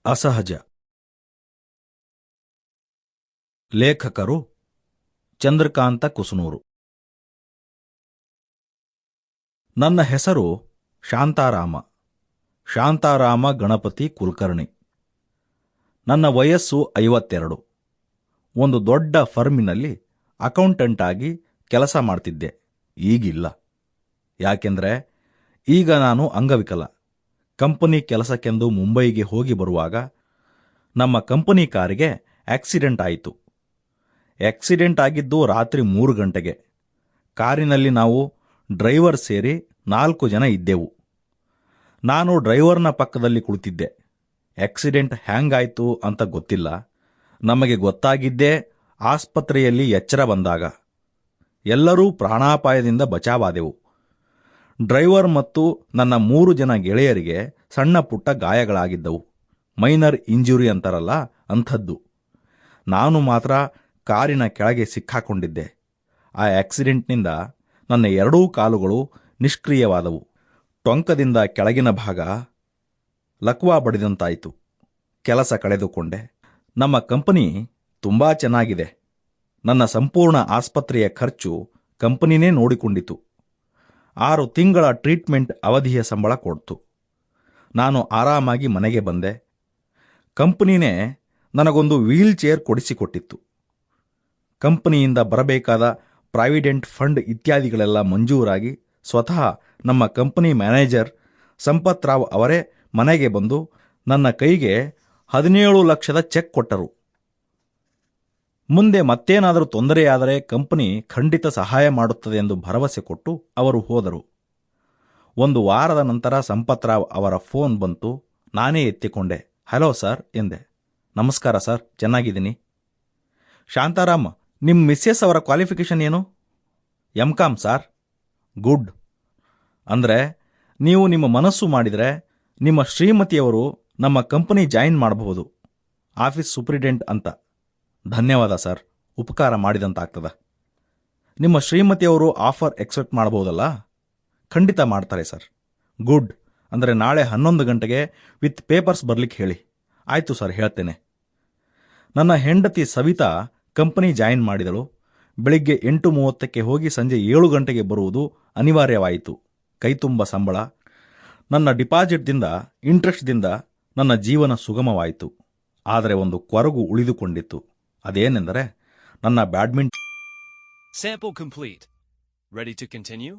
ಅಸಹಜ. ಲೇಖಕರು ಚಂದ್ರಕಾಂತ ಕುಸುನೂರು. ನನ್ನ ಹೆಸರು ಶಾಂತಾರಾಮ ಗಣಪತಿ ಕುಲಕರ್ಣಿ. ನನ್ನ ವಯಸ್ಸು 52. ಒಂದು ದೊಡ್ಡ ಫರ್ಮಿನಲ್ಲಿ ಅಕೌಂಟೆಂಟ್ ಆಗಿ ಕೆಲಸ ಮಾಡ್ತಿದ್ದೆ. ಈಗಿಲ್ಲ. ಯಾಕೆಂದರೆ ಈಗ ನಾನು ಅಂಗವಿಕಲ. ಕಂಪನಿ ಕೆಲಸಕ್ಕೆಂದು ಮುಂಬೈಗೆ ಹೋಗಿ ಬರುವಾಗ ನಮ್ಮ ಕಂಪನಿ ಕಾರಿಗೆ ಆಕ್ಸಿಡೆಂಟ್ ಆಯಿತು. ಆಕ್ಸಿಡೆಂಟ್ ಆಗಿದ್ದು ರಾತ್ರಿ 3 ಗಂಟೆಗೆ. ಕಾರಿನಲ್ಲಿ ನಾವು ಡ್ರೈವರ್ ಸೇರಿ 4 ಜನ ಇದ್ದೆವು. ನಾನು ಡ್ರೈವರ್ನ ಪಕ್ಕದಲ್ಲಿ ಕುಳಿತಿದ್ದೆ. ಆಕ್ಸಿಡೆಂಟ್ ಹ್ಯಾಂಗಾಯ್ತು ಅಂತ ಗೊತ್ತಿಲ್ಲ. ನಮಗೆ ಗೊತ್ತಾಗಿದ್ದೇ ಆಸ್ಪತ್ರೆಯಲ್ಲಿ ಎಚ್ಚರ ಬಂದಾಗ. ಎಲ್ಲರೂ ಪ್ರಾಣಾಪಾಯದಿಂದ ಬಚಾವಾದೆವು. ಡ್ರೈವರ್ ಮತ್ತು ನನ್ನ 3 ಜನ ಗೆಳೆಯರಿಗೆ ಸಣ್ಣ ಪುಟ್ಟ ಗಾಯಗಳಾಗಿದ್ದವು. ಮೈನರ್ ಇಂಜುರಿ ಅಂತಾರಲ್ಲ, ಅಂಥದ್ದು. ನಾನು ಮಾತ್ರ ಕಾರಿನ ಕೆಳಗೆ ಸಿಕ್ಕಾಕೊಂಡಿದ್ದೆ. ಆ ಆಕ್ಸಿಡೆಂಟ್ನಿಂದ ನನ್ನ 2 ಕಾಲುಗಳು ನಿಷ್ಕ್ರಿಯವಾದವು. ಟೊಂಕದಿಂದ ಕೆಳಗಿನ ಭಾಗ ಲಕ್ವಾ ಬಡಿದಂತಾಯಿತು. ಕೆಲಸ ಕಳೆದುಕೊಂಡೆ. ನಮ್ಮ ಕಂಪನಿ ತುಂಬಾ ಚೆನ್ನಾಗಿದೆ. ನನ್ನ ಸಂಪೂರ್ಣ ಆಸ್ಪತ್ರೆಯ ಖರ್ಚು ಕಂಪನಿನೇ ನೋಡಿಕೊಂಡಿತು. 6 ತಿಂಗಳ ಟ್ರೀಟ್ಮೆಂಟ್ ಅವಧಿಯ ಸಂಬಳ ಕೊಡ್ತು. ನಾನು ಆರಾಮಾಗಿ ಮನೆಗೆ ಬಂದೆ. ಕಂಪನಿನೇ ನನಗೊಂದು ವೀಲ್ ಚೇರ್ ಕೊಡಿಸಿಕೊಟ್ಟಿತ್ತು. ಕಂಪನಿಯಿಂದ ಬರಬೇಕಾದ ಪ್ರಾವಿಡೆಂಟ್ ಫಂಡ್ ಇತ್ಯಾದಿಗಳೆಲ್ಲ ಮಂಜೂರಾಗಿ ಸ್ವತಃ ನಮ್ಮ ಕಂಪನಿ ಮ್ಯಾನೇಜರ್ ಸಂಪತ್ ರಾವ್ ಅವರೇ ಮನೆಗೆ ಬಂದು ನನ್ನ ಕೈಗೆ 17 ಲಕ್ಷದ ಚೆಕ್ ಕೊಟ್ಟರು. ಮುಂದೆ ಮತ್ತೇನಾದರೂ ತೊಂದರೆಯಾದರೆ ಕಂಪನಿ ಖಂಡಿತ ಸಹಾಯ ಮಾಡುತ್ತದೆ ಎಂದು ಭರವಸೆ ಕೊಟ್ಟು ಅವರು ಹೋದರು. 1 ವಾರದ ನಂತರ ಸಂಪತ್ ರಾವ್ ಅವರ ಫೋನ್ ಬಂತು. ನಾನೇ ಎತ್ತಿಕೊಂಡೆ. ಹಲೋ ಸರ್ ಎಂದೆ. ನಮಸ್ಕಾರ ಸರ್, ಚೆನ್ನಾಗಿದ್ದೀನಿ. ಶಾಂತಾರಾಮ್, ನಿಮ್ಮ ಮಿಸ್ಸೆಸ್ ಅವರ ಕ್ವಾಲಿಫಿಕೇಷನ್ ಏನು? MCom sir. ಗುಡ್. ಅಂದರೆ ನೀವು ನಿಮ್ಮ ಮನಸ್ಸು ಮಾಡಿದರೆ ನಿಮ್ಮ ಶ್ರೀಮತಿಯವರು ನಮ್ಮ ಕಂಪನಿ ಜಾಯಿನ್ ಮಾಡಬಹುದು, ಆಫೀಸ್ ಸೂಪ್ರಿಡೆಂಟ್ ಅಂತ. ಧನ್ಯವಾದ ಸರ್, ಉಪಕಾರ ಮಾಡಿದಂತಾಗ್ತದ. ನಿಮ್ಮ ಶ್ರೀಮತಿಯವರು ಆಫರ್ ಎಕ್ಸೆಪ್ಟ್ ಮಾಡಬಹುದಲ್ಲ? ಖಂಡಿತ ಮಾಡ್ತಾರೆ ಸರ್. ಗುಡ್. ಅಂದರೆ ನಾಳೆ 11 ಗಂಟೆಗೆ ವಿತ್ ಪೇಪರ್ಸ್ ಬರ್ಲಿಕ್ಕೆ ಹೇಳಿ. ಆಯಿತು ಸರ್, ಹೇಳ್ತೇನೆ. ನನ್ನ ಹೆಂಡತಿ ಸವಿತಾ ಕಂಪನಿ ಜಾಯಿನ್ ಮಾಡಿದಳು. ಬೆಳಿಗ್ಗೆ 8:30ಕ್ಕೆ ಹೋಗಿ ಸಂಜೆ 7 ಗಂಟೆಗೆ ಬರುವುದು ಅನಿವಾರ್ಯವಾಯಿತು. ಕೈತುಂಬ ಸಂಬಳ. ನನ್ನ ಡಿಪಾಸಿಟ್ದಿಂದ ಇಂಟ್ರೆಸ್ಟ್ದಿಂದ ನನ್ನ ಜೀವನ ಸುಗಮವಾಯಿತು. ಆದರೆ ಒಂದು ಕೊರಗು ಉಳಿದುಕೊಂಡಿತ್ತು. ಅದೇನೆಂದರೆ ನನ್ನ badminton. Sample complete. Ready to continue?